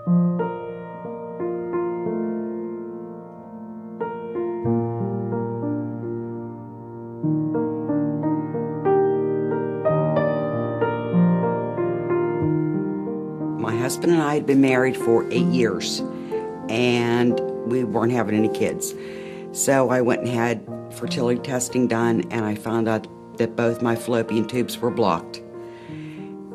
My husband and I had been married for 8 years, and we weren't having any kids. So I went and had fertility testing done, and I found out that both my fallopian tubes were blocked.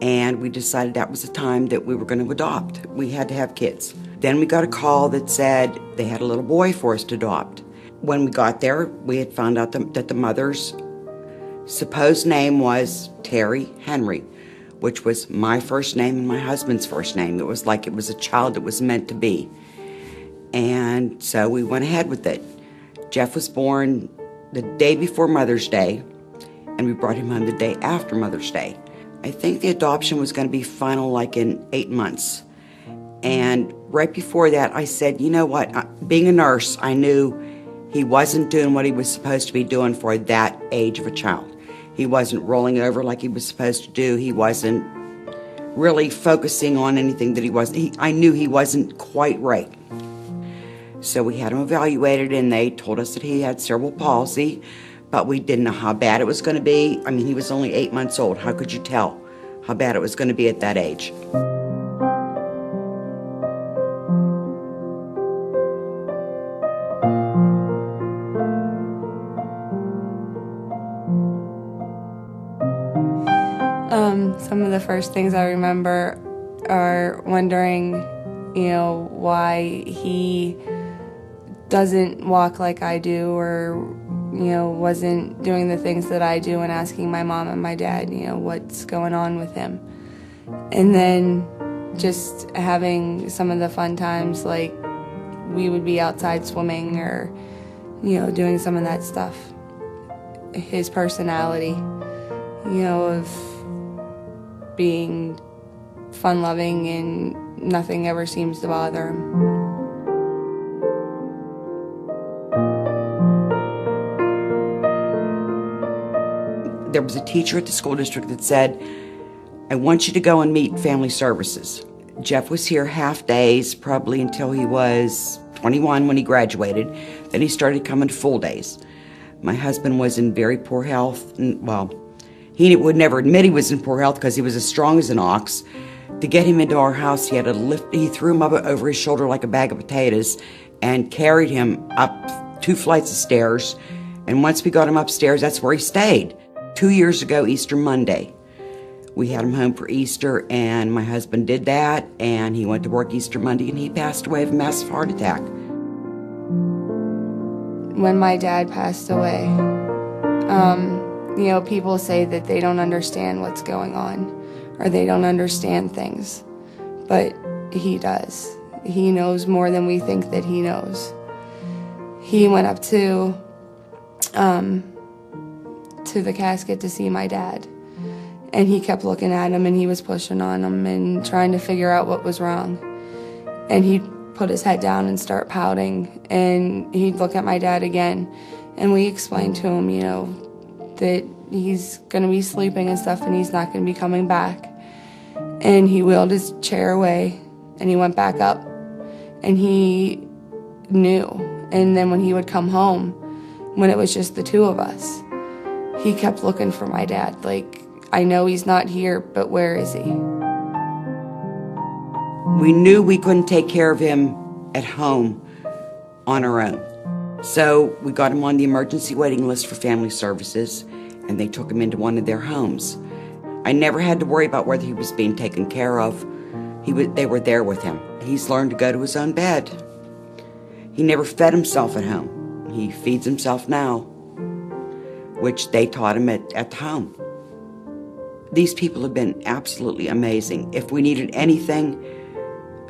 And we decided that was the time that we were going to adopt. We had to have kids. Then we got a call that said they had a little boy for us to adopt. When we got there, we had found out that the mother's supposed name was Terry Henry, which was my first name and my husband's first name. It was like it was a child that was meant to be. And so we went ahead with it. Geoff was born the day before Mother's Day, and we brought him home the day after Mother's Day. I think the adoption was going to be final like in 8 months. And right before that, I said, you know what, being a nurse, I knew he wasn't doing what he was supposed to be doing for that age of a child. He wasn't rolling over like he was supposed to do. He wasn't really focusing on anything that he wasn't. I knew he wasn't quite right. So we had him evaluated, and they told us that he had cerebral palsy, but we didn't know how bad it was going to be. I mean, he was only 8 months old. How could you tell how bad it was going to be at that age? Some of the first things I remember are wondering, why he doesn't walk like I do, or, wasn't doing the things that I do, and asking my mom and my dad, what's going on with him. And then just having some of the fun times, like we would be outside swimming or, doing some of that stuff. His personality, of being fun-loving and nothing ever seems to bother him. There was a teacher at the school district that said, I want you to go and meet family services. Geoff was here half days, probably until he was 21 when he graduated. Then he started coming full days. My husband was in very poor health, and, he would never admit he was in poor health because he was as strong as an ox. To get him into our house, he threw him up over his shoulder like a bag of potatoes and carried him up 2 flights of stairs. And once we got him upstairs, that's where he stayed. 2 years ago, Easter Monday, we had him home for Easter, and my husband did that, and he went to work Easter Monday, and he passed away of a massive heart attack. When my dad passed away, people say that they don't understand what's going on, or they don't understand things, but he does. He knows more than we think that he knows. He went up to the casket to see my dad, and he kept looking at him, and he was pushing on him and trying to figure out what was wrong. And he'd put his head down and start pouting, and he'd look at my dad again, and we explained to him, that he's going to be sleeping and stuff, and he's not going to be coming back. And he wheeled his chair away, and he went back up, and he knew. And then when he would come home, when it was just the two of us, he kept looking for my dad, like, I know he's not here, but where is he? We knew we couldn't take care of him at home on our own. So we got him on the emergency waiting list for family services, and they took him into one of their homes. I never had to worry about whether he was being taken care of. They were there with him. He's learned to go to his own bed. He never fed himself at home. He feeds himself now, which they taught him at home. These people have been absolutely amazing. If we needed anything,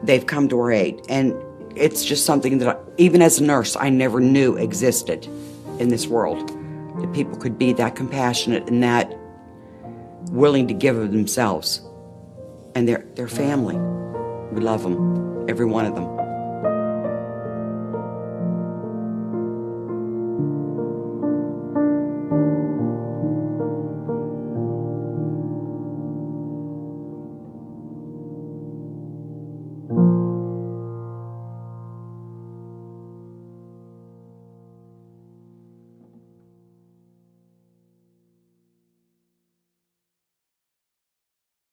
they've come to our aid. And it's just something that, even as a nurse, I never knew existed in this world. That people could be that compassionate and that willing to give of themselves. And they're family. We love them, every one of them.